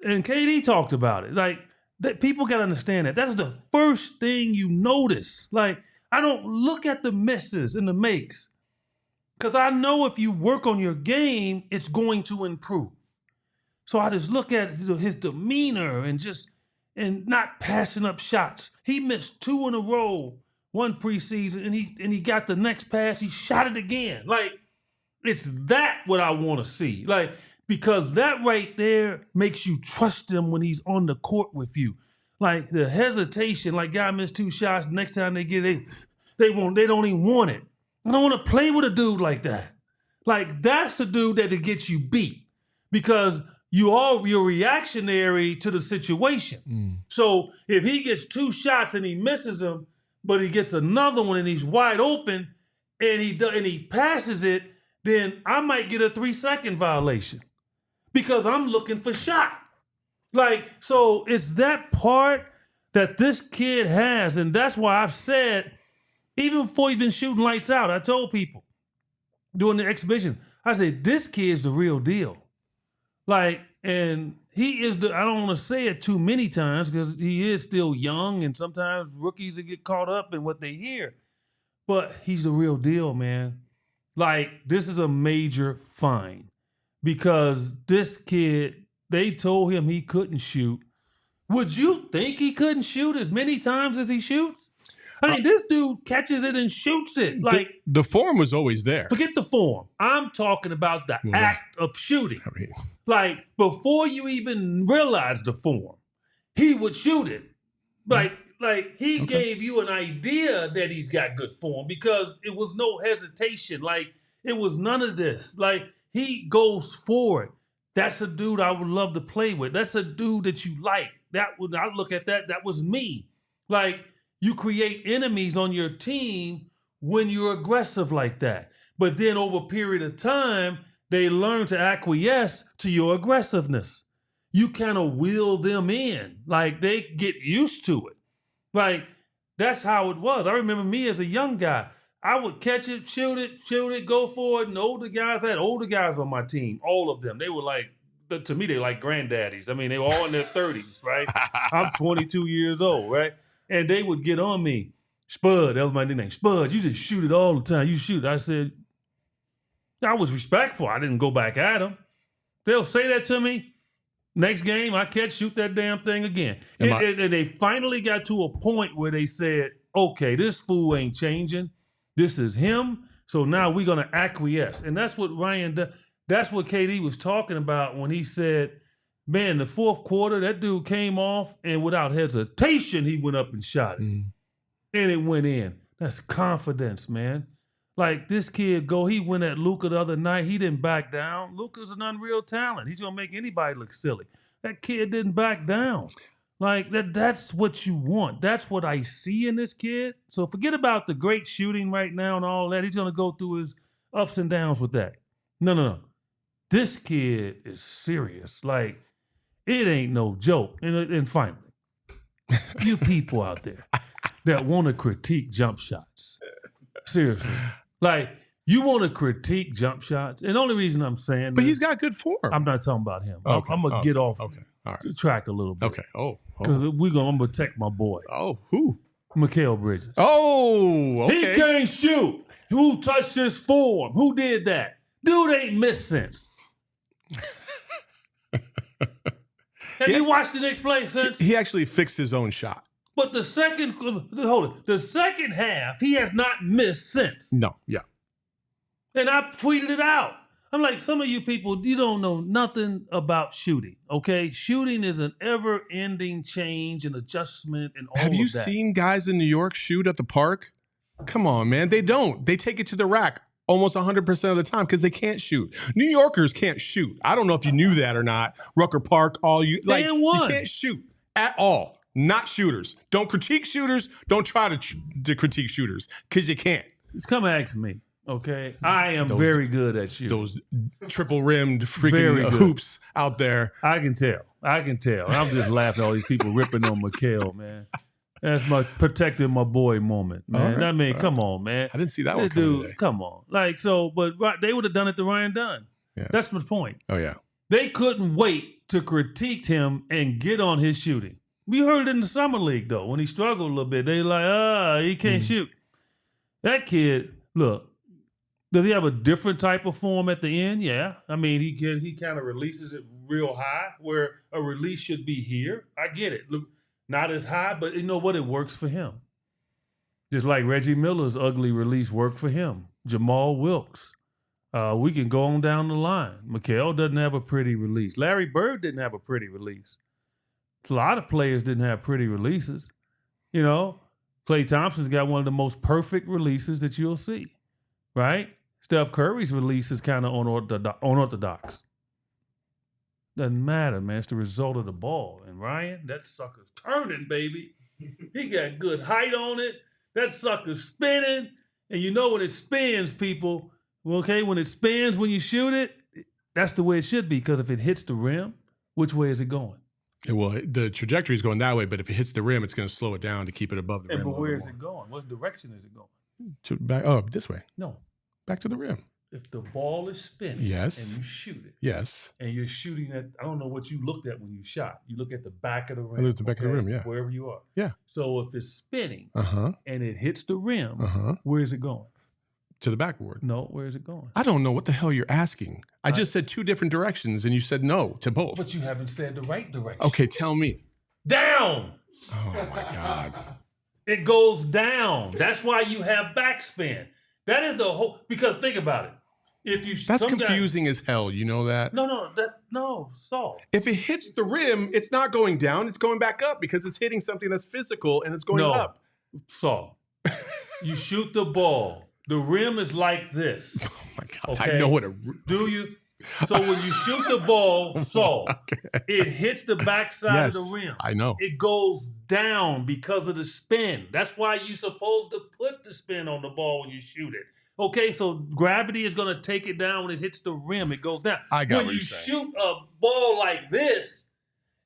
and KD talked about it. Like, that people got to understand that. That's the first thing you notice. Like, I don't look at the misses and the makes. Because I know if you work on your game, it's going to improve. So I just look at his demeanor and not passing up shots. He missed 2 in a row one preseason, and he got the next pass. He shot it again. Like, it's that what I want to see. Like, because that right there makes you trust him when he's on the court with you. Like, the hesitation, like, guy missed 2 shots. Next time they get it, they don't even want it. I don't want to play with a dude like that. Like, that's the dude that gets you beat because you're reactionary to the situation. So if he gets 2 shots and he misses them, but he gets another one and he's wide open and he passes it, then I might get a 3-second violation because I'm looking for shot. Like, so it's that part that this kid has, and that's why I've said, even before he's been shooting lights out, I told people during the exhibition, I said, this kid's the real deal. Like, and he is I don't want to say it too many times because he is still young and sometimes rookies get caught up in what they hear. But he's the real deal, man. Like, this is a major find because this kid, they told him he couldn't shoot. Would you think he couldn't shoot as many times as he shoots? I mean, this dude catches it and shoots it. Like, the form was always there. Forget the form. I'm talking about the act of shooting. I mean, like, before you even realize the form, he would shoot it. Like he gave you an idea that he's got good form because it was no hesitation. Like, it was none of this. Like, he goes for it. That's a dude I would love to play with. That's a dude that you like. I look at that. That was me. Like, you create enemies on your team when you're aggressive like that. But then over a period of time, they learn to acquiesce to your aggressiveness. You kind of wheel them in. Like, they get used to it. Like, that's how it was. I remember me as a young guy. I would catch it, shoot it, go for it. And I had older guys on my team, all of them. They were like, to me, they like granddaddies. I mean, they were all in their 30s, right? I'm 22 years old, right? And they would get on me. Spud, that was my nickname. Spud, you just shoot it all the time. You shoot. I said, I was respectful. I didn't go back at them. They'll say that to me. Next game, I shoot that damn thing again. And they finally got to a point where they said, okay, this fool ain't changing. This is him. So now we're going to acquiesce. And that's what that's what KD was talking about when he said, man, the fourth quarter, that dude came off and without hesitation, he went up and shot it. And it went in. That's confidence, man. Like this kid he went at Luka the other night. He didn't back down. Luka's an unreal talent. He's gonna make anybody look silly. That kid didn't back down. Like that's what you want. That's what I see in this kid. So forget about the great shooting right now and all that. He's gonna go through his ups and downs with that. No. This kid is serious. Like, it ain't no joke. And finally, you people out there that want to critique jump shots. Seriously. Like, you want to critique jump shots. And the only reason I'm saying But he's got good form. I'm not talking about him. Okay. I'm going to get off All right. the track a little bit. Okay. Because I'm going to protect my boy. Oh, who? Mikal Bridges. Oh, okay. He can't shoot. Who touched his form? Who did that? Dude ain't missed since. Have you watched the next play since? He actually fixed his own shot. But the second half, he has not missed since. No, yeah. And I tweeted it out. I'm like, some of you people, you don't know nothing about shooting, okay? Shooting is an ever-ending change and adjustment and all of that. Have you seen guys in New York shoot at the park? Come on, man. They don't. They take it to the rack almost 100% of the time because they can't shoot. New Yorkers can't shoot. I don't know if you knew that or not. Rucker Park, you can't shoot at all. Not shooters. Don't critique shooters. Don't try to critique shooters because you can't. Just come ask me. Okay, I am very good at shooting. Those triple rimmed freaking hoops out there. I can tell. I'm just laughing at all these people ripping on Mikal, man. That's protecting my boy moment, man. Right, I mean, come on, man. I didn't see that one this coming dude, today. come on. But they would have done it to Ryan Dunn. Yeah. That's the point. Oh, yeah. They couldn't wait to critique him and get on his shooting. We heard it in the summer league, though, when he struggled a little bit. They like, he can't shoot. That kid, look, does he have a different type of form at the end? Yeah. I mean, he kind of releases it real high where a release should be here. I get it. Look, not as high, but you know what? It works for him. Just like Reggie Miller's ugly release worked for him. Jamal Wilkes. We can go on down the line. Mikal doesn't have a pretty release. Larry Bird didn't have a pretty release. A lot of players didn't have pretty releases. You know, Klay Thompson's got one of the most perfect releases that you'll see, right? Steph Curry's release is kind of unorthodox. Doesn't matter, man. It's the result of the ball. And Ryan, that sucker's turning, baby. He got good height on it. That sucker's spinning. And you know when it spins, people, okay, when it spins when you shoot it, that's the way it should be. Because if it hits the rim, which way is it going? Well, the trajectory is going that way, but if it hits the rim, it's going to slow it down to keep it above the rim. But where is it going? What direction is it going? This way. No. Back to the rim. If the ball is spinning yes. and you shoot it. Yes. And you're shooting at, I don't know what you looked at when you shot. You look at the back of the rim. I look at the back of the rim, yeah. Wherever you are. Yeah. So if it's spinning and it hits the rim, where is it going? To the backboard. No, where is it going? I don't know what the hell you're asking. I just said two different directions and you said no to both. But you haven't said the right direction. Okay, tell me. Down. Oh my God. It goes down. That's why you have backspin. That is the whole, because think about it. That's confusing as hell. You know that? No, Saul. If it hits the rim, it's not going down. It's going back up because it's hitting something that's physical and it's going up. Saul, you shoot the ball. The rim is like this. Oh my God! Okay? I know what a. Do you? So when you shoot the ball, Saul, it hits the backside of the rim. I know. It goes down because of the spin. That's why you're supposed to put the spin on the ball when you shoot it. Okay, so gravity is going to take it down when it hits the rim. It goes down. I got when what you you're saying. shoot a ball like this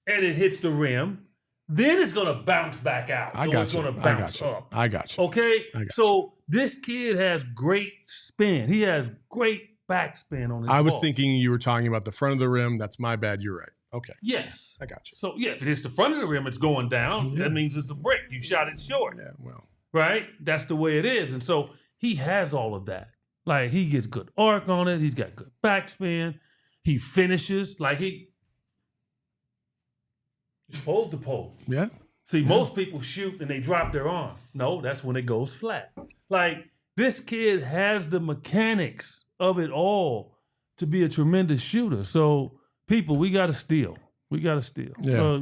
and it hits the rim, then it's going to bounce back out. It's going to bounce up. I got you. Okay, so this kid has great spin. He has great backspin on his ball. I was thinking you were talking about the front of the rim. That's my bad. You're right. Okay. Yes. I got you. So, yeah, if it hits the front of the rim, it's going down. That means it's a brick. You shot it short. Yeah, well. Right? That's the way it is. And so he has all of that. Like, he gets good arc on it. He's got good backspin. He finishes. Like, he's supposed to pole. Yeah. See, most people shoot and they drop their arm. No, that's when it goes flat. Like, this kid has the mechanics of it all to be a tremendous shooter. So, people, we got to steal. We got a steal. Yeah.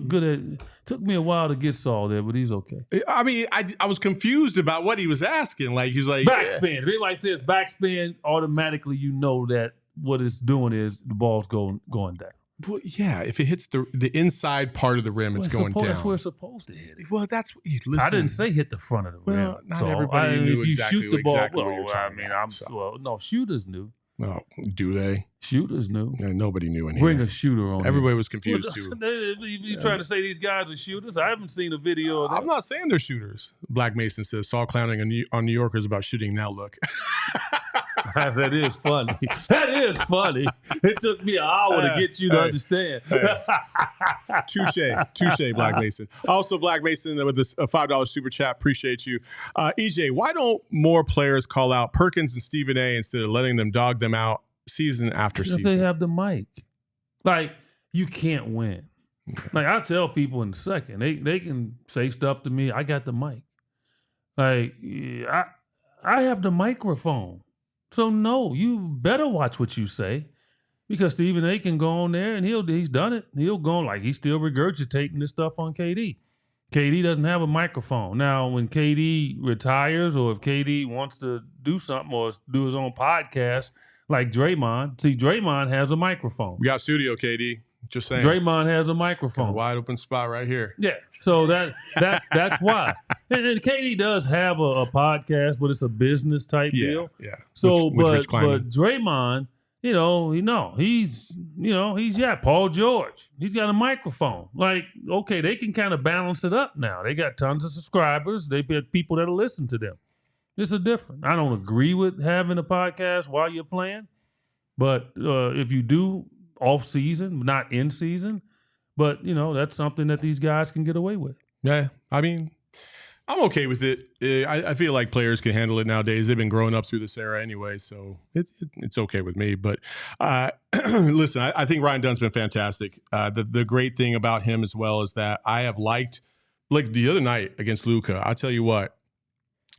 Took me a while to get Saul there, but he's okay. I mean, I was confused about what he was asking. Like, he's like, backspin. If anybody says backspin, automatically you know that what it's doing is the ball's going down. Well, yeah, if it hits the inside part of the rim, it's going down. That's where it's supposed to hit. Well, that's listen. I didn't say hit the front of the rim. Well, not everybody knew if you exactly, shoot the ball, exactly what you're talking about. No, shooters knew. No, do they? Shooters knew. Yeah, nobody knew in here. Bring a shooter on. Everybody was confused too. You trying to say these guys are shooters? I haven't seen a video of that. I'm not saying they're shooters. Black Mason says Saul clowning on New Yorkers about shooting now. Look. That is funny. That is funny. It took me an hour to get you to understand. Touche, Black Mason. Also, Black Mason with this $5 super chat. Appreciate you. EJ, why don't more players call out Perkins and Stephen A instead of letting them dog them out season after season? If they have the mic. Like, you can't win. Yeah. Like, I tell people in a second, they can say stuff to me. I got the mic. Like, I have the microphone. So, no, you better watch what you say, because Stephen A can go on there and he's done it. He'll go like he's still regurgitating this stuff on KD. KD doesn't have a microphone. Now, when KD retires, or if KD wants to do something or do his own podcast like Draymond, see, Draymond has a microphone. We got studio, KD. Just saying. Draymond has a microphone. Got a wide open spot right here. Yeah. So that's why. And KD does have a podcast, but it's a business type deal. Yeah. So with but Draymond, he's Paul George. He's got a microphone. Like, okay, they can kind of balance it up now. They got tons of subscribers. They get people that'll listen to them. This is different. I don't agree with having a podcast while you're playing, but if you do off season, not in season, but that's something that these guys can get away with. Yeah, I mean, I'm okay with it. I feel like players can handle it nowadays. They've been growing up through this era anyway, so it's okay with me. But listen, I think Ryan Dunn's been fantastic. The great thing about him as well is that I have liked, like the other night against Luka. I'll tell you what,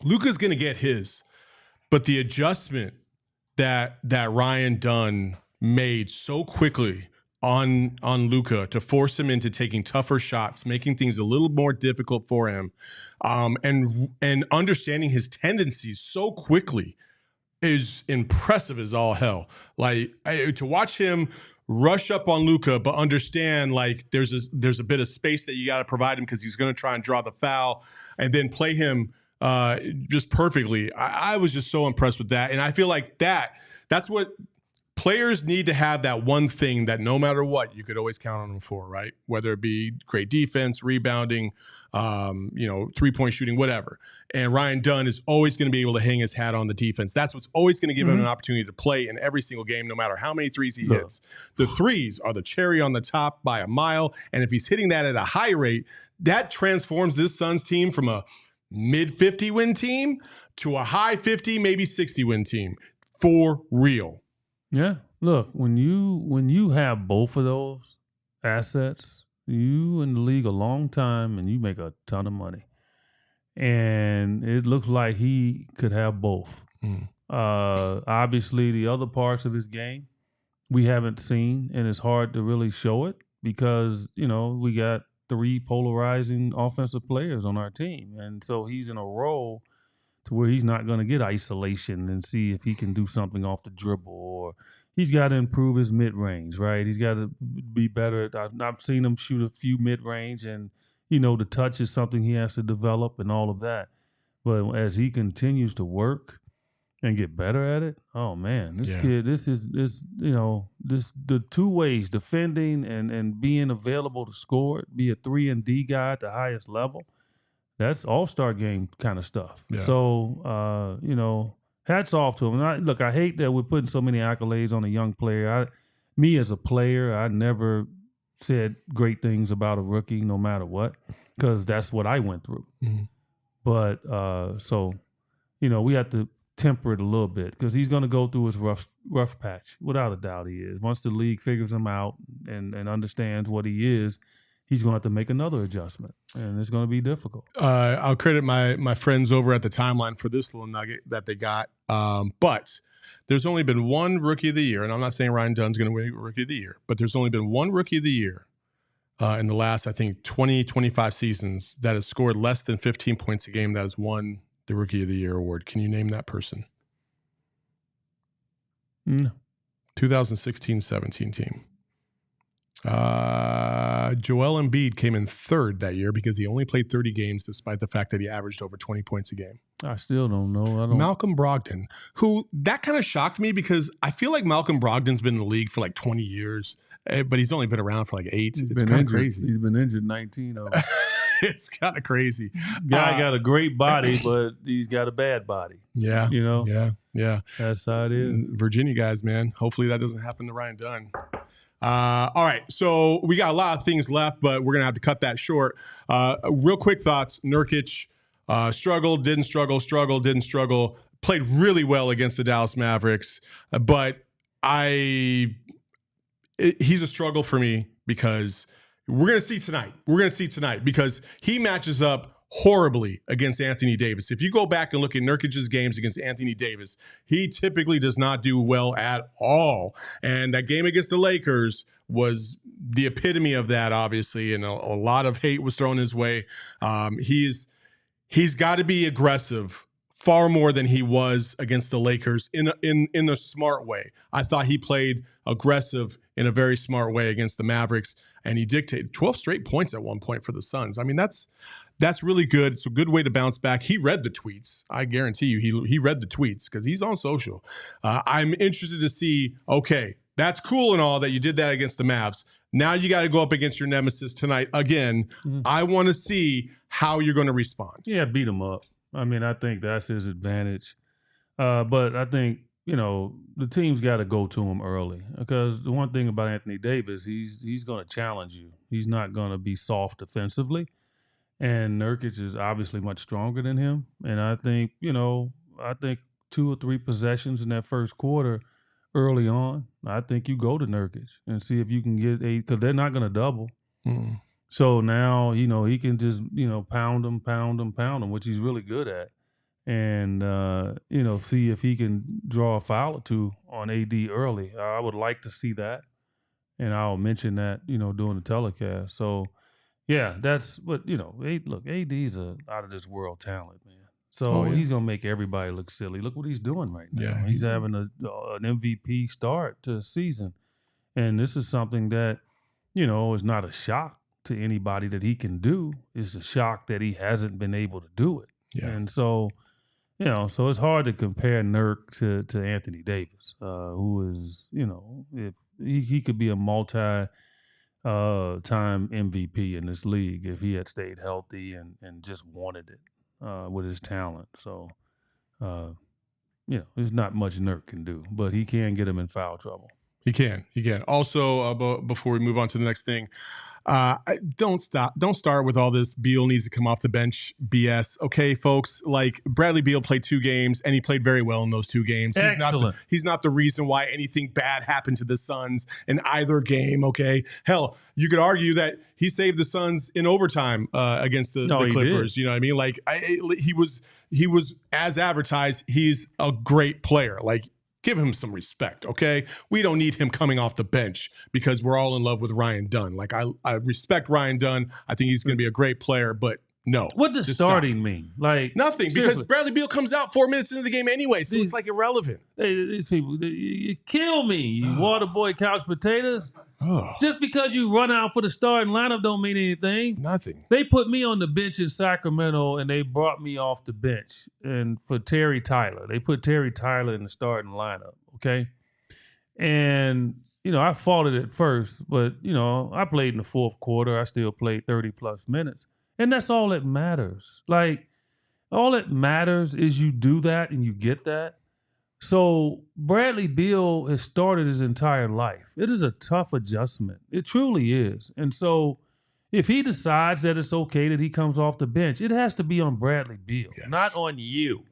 Luka's going to get his, but the adjustment that Ryan Dunn made so quickly on Luka to force him into taking tougher shots, making things a little more difficult for him, and understanding his tendencies so quickly is impressive as all hell. Like, to watch him rush up on Luka, but understand like there's a bit of space that you got to provide him because he's going to try and draw the foul, and then play him just perfectly. I was just so impressed with that, and I feel like that's what players need to have, that one thing that no matter what, you could always count on them for, right? Whether it be great defense, rebounding, 3-point shooting, whatever. And Ryan Dunn is always going to be able to hang his hat on the defense. That's what's always going to give him an opportunity to play in every single game, no matter how many threes he hits. The threes are the cherry on the top by a mile. And if he's hitting that at a high rate, that transforms this Suns team from a mid-50 win team to a high 50, maybe 60 win team. For real. Yeah. Look, when you have both of those assets, you in the league a long time and you make a ton of money. And it looks like he could have both. Obviously, the other parts of his game we haven't seen, and it's hard to really show it because, we got 3 polarizing offensive players on our team. And so he's in a role to where he's not going to get isolation and see if he can do something off the dribble, or he's got to improve his mid-range, right? He's got to be better. I've seen him shoot a few mid-range, and, the touch is something he has to develop and all of that. But as he continues to work and get better at it, oh, man, this kid, the 2 ways, defending and being available to score, be a 3-and-D guy at the highest level, that's all-star game kind of stuff. Yeah. So, hats off to him. And I hate that we're putting so many accolades on a young player. Me as a player, I never said great things about a rookie no matter what, because that's what I went through. Mm-hmm. But, we have to temper it a little bit because he's going to go through his rough patch. Without a doubt he is. Once the league figures him out and understands what he is, he's going to have to make another adjustment, and it's going to be difficult. I'll credit my friends over at the Timeline for this little nugget that they got. But there's only been one Rookie of the Year, and I'm not saying Ryan Dunn's going to win Rookie of the Year, but there's only been one Rookie of the Year in the last, I think, 20, 25 seasons that has scored less than 15 points a game that has won the Rookie of the Year award. Can you name that person? No. 2016-17 team. Joel Embiid came in third that year because he only played 30 games despite the fact that he averaged over 20 points a game. I still don't know. Malcolm Brogdon, who that kind of shocked me because I feel like Malcolm Brogdon's been in the league for like 20 years, but he's only been around for like 8. It's kind of crazy. He's been injured 19 of them. It's kind of crazy. Guy got a great body, but he's got a bad body. Yeah. You know? Yeah. That's how it is. Virginia guys, man. Hopefully that doesn't happen to Ryan Dunn. All right, so we got a lot of things left, but we're going to have to cut that short. Real quick thoughts. Nurkic struggled, didn't struggle, didn't struggle. Played really well against the Dallas Mavericks, but he's a struggle for me because we're going to see tonight because he matches up horribly against Anthony Davis. If you go back and look at Nurkic's games against Anthony Davis, he typically does not do well at all. And that game against the Lakers was the epitome of that, obviously, and a lot of hate was thrown his way. He's got to be aggressive far more than he was against the Lakers in a smart way. I thought he played aggressive in a very smart way against the Mavericks, and he dictated 12 straight points at one point for the Suns. I mean, that's really good. It's a good way to bounce back. He read the tweets. I guarantee you he read the tweets because he's on social. I'm interested to see, okay, that's cool and all that you did that against the Mavs. Now you got to go up against your nemesis tonight again. Mm-hmm. I want to see how you're going to respond. Yeah, beat him up. I mean, I think that's his advantage. But I think, the team's got to go to him early because the one thing about Anthony Davis, he's going to challenge you. He's not going to be soft defensively. And Nurkic is obviously much stronger than him. And I think, 2 or 3 possessions in that first quarter early on, I think you go to Nurkic and see if you can get because they're not going to double. Mm. So now, he can just, pound him, which he's really good at. And, see if he can draw a foul or 2 on AD early. I would like to see that. And I'll mention that, during the telecast. So, yeah, that's what, look, AD's a out-of-this-world talent, man. So he's going to make everybody look silly. Look what he's doing right now. Yeah. He's having an MVP start to the season. And this is something that, is not a shock to anybody that he can do. It's a shock that he hasn't been able to do it. Yeah. And so, so it's hard to compare Nurk to Anthony Davis, who is, if he could be a multi- time MVP in this league if he had stayed healthy and just wanted it with his talent. So, there's not much Nurk can do, but he can get him in foul trouble. He can. Also, before we move on to the next thing, don't start with all this Beal needs to come off the bench BS. Okay, folks, like Bradley Beal played 2 games and he played very well in those 2 games. Excellent. He's not the reason why anything bad happened to the Suns in either game. Okay, hell, you could argue that he saved the Suns in overtime against the Clippers. You know what I mean? Like he was as advertised. He's a great player. Like, give him some respect, okay? We don't need him coming off the bench because we're all in love with Ryan Dunn. Like, I respect Ryan Dunn. I think he's going to be a great player, but no. What does starting mean? Like nothing, seriously. Because Bradley Beal comes out 4 minutes into the game anyway, so it's like irrelevant. These people, you kill me, you water boy couch potatoes. Oh. Just because you run out for the starting lineup don't mean anything. Nothing. They put me on the bench in Sacramento, and they brought me off the bench. And for Terry Tyler, they put Terry Tyler in the starting lineup, okay? And, I fought it at first, but, I played in the fourth quarter. I still played 30-plus minutes. And that's all that matters. Like, all that matters is you do that and you get that. So Bradley Beal has started his entire life. It is a tough adjustment. It truly is. And so if he decides that it's okay that he comes off the bench, it has to be on Bradley Beal, not on you.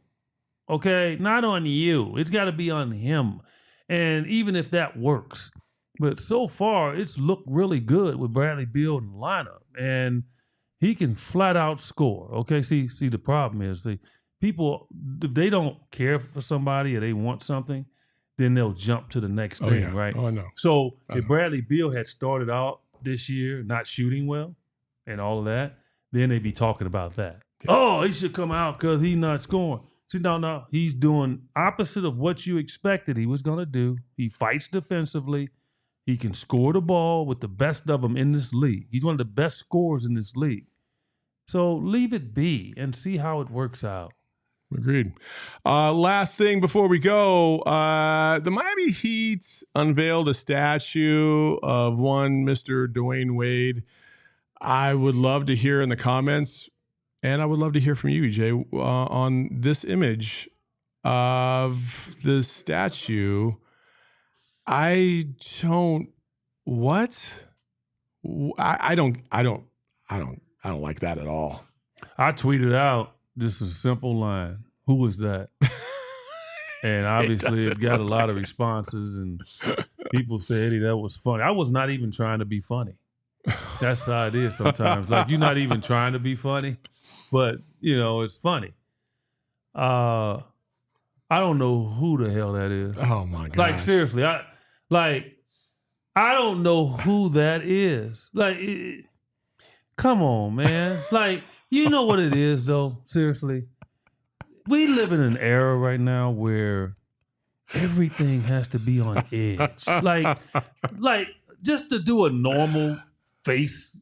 Okay? Not on you. It's got to be on him. And even if that works. But so far, it's looked really good with Bradley Beal in the lineup. And he can flat out score. Okay? See, the problem is people, if they don't care for somebody or they want something, then they'll jump to the next thing, right? Oh, I know. So if Bradley Beal had started out this year, not shooting well and all of that, then they'd be talking about that. Yeah. Oh, he should come out because he's not scoring. See, no, he's doing opposite of what you expected he was going to do. He fights defensively. He can score the ball with the best of them in this league. He's one of the best scorers in this league. So leave it be and see how it works out. Agreed. Last thing before we go, the Miami Heat unveiled a statue of one Mr. Dwayne Wade. I would love to hear in the comments, and I would love to hear from you, EJ, on this image of the statue. I don't like that at all. I tweeted out just a simple line. Who was that? And obviously it got a lot of responses, and people said, Eddie, that was funny. I was not even trying to be funny. That's how it is sometimes. Like, you're not even trying to be funny, but, it's funny. I don't know who the hell that is. Oh, my God. Like, seriously, I don't know who that is. Like, come on, man. Like, you know what it is, though? Seriously. We live in an era right now where everything has to be on edge. Like just to do a normal face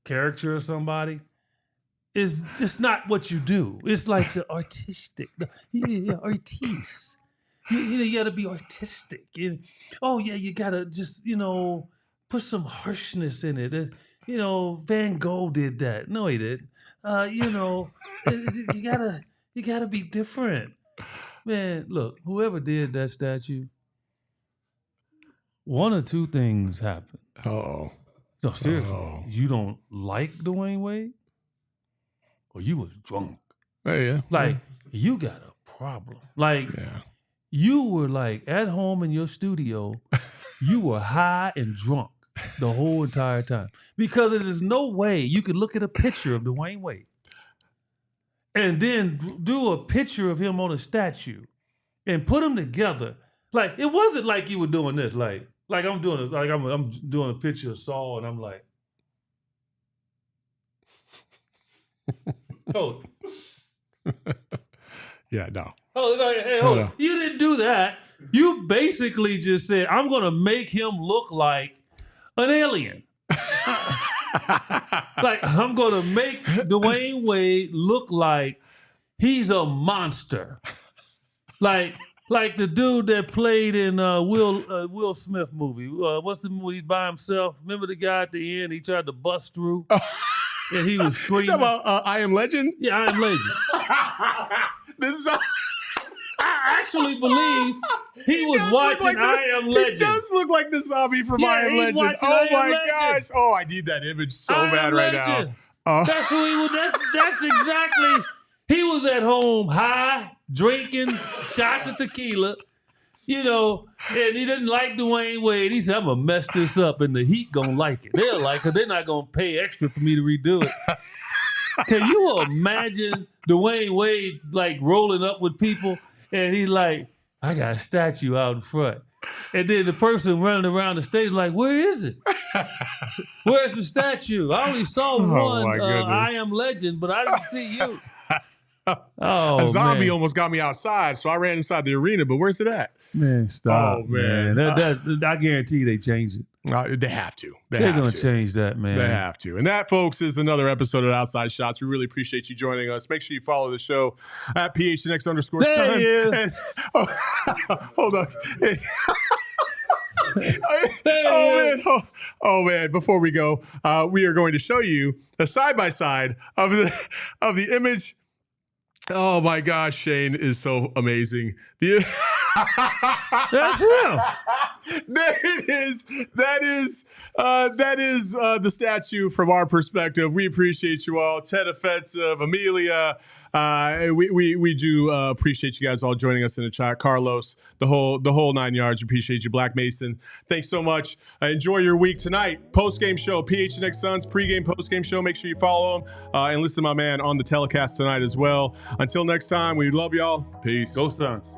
caricature of somebody is just not what you do. It's like the artistic, artiste. You got to be artistic. And, you got to just, put some harshness in it. Van Gogh did that. No, he didn't. You gotta be different. Man, look, whoever did that statue, one or two things happened. Oh. No, seriously. You don't like Dwayne Wade? Or you was drunk. Hey, yeah. Like, you got a problem. Like, you were like at home in your studio, you were high and drunk the whole entire time. Because there's no way you could look at a picture of Dwayne Wade and then do a picture of him on a statue and put them together. Like, it wasn't like you were doing this. Like I'm doing a picture of Saul, and I'm like, oh. Yeah, no. Oh, hey, no. You didn't do that. You basically just said, I'm going to make him look like an alien. Like, I'm going to make Dwayne Wade look like he's a monster. Like the dude that played in Will Smith movie. What's the movie? He's by himself. Remember the guy at the end? He tried to bust through. And he was screaming. You talking about I Am Legend? Yeah, I Am Legend. This is... I actually believe he was watching I Am Legend. It does look like the zombie from I Am Legend. Oh my gosh. Oh, I need that image so bad right now. That's who he was. That's exactly. He was at home high, drinking shots of tequila, and he didn't like Dwayne Wade. He said, I'm going to mess this up, and the Heat going to like it. They'll like it. They're not going to pay extra for me to redo it. Can you imagine Dwayne Wade, like, rolling up with people, and he like, I got a statue out in front. And then the person running around the stage like, where is it? Where's the statue? I only saw one I Am Legend, but I didn't see you. A zombie almost got me outside, so I ran inside the arena, but where's it at? Man, stop. Oh, man. I guarantee you they changed it. They have to. They're going to change that, man. They have to. And that, folks, is another episode of Outside Shots. We really appreciate you joining us. Make sure you follow the show at PHNX_Suns. And, hold on. Oh man! Before we go, we are going to show you a side-by-side of the image. Oh my gosh, Shane is so amazing. That's him. There it is. That is the statue from our perspective. We appreciate you all. Ted Offensive, Amelia. We do appreciate you guys all joining us in the chat. Carlos, the whole 9 yards. Appreciate you, Black Mason. Thanks so much. Enjoy your week tonight. Post-game show, PHNX Suns pregame, post-game show. Make sure you follow him and listen to my man on the telecast tonight as well. Until next time, we love y'all. Peace. Go Suns.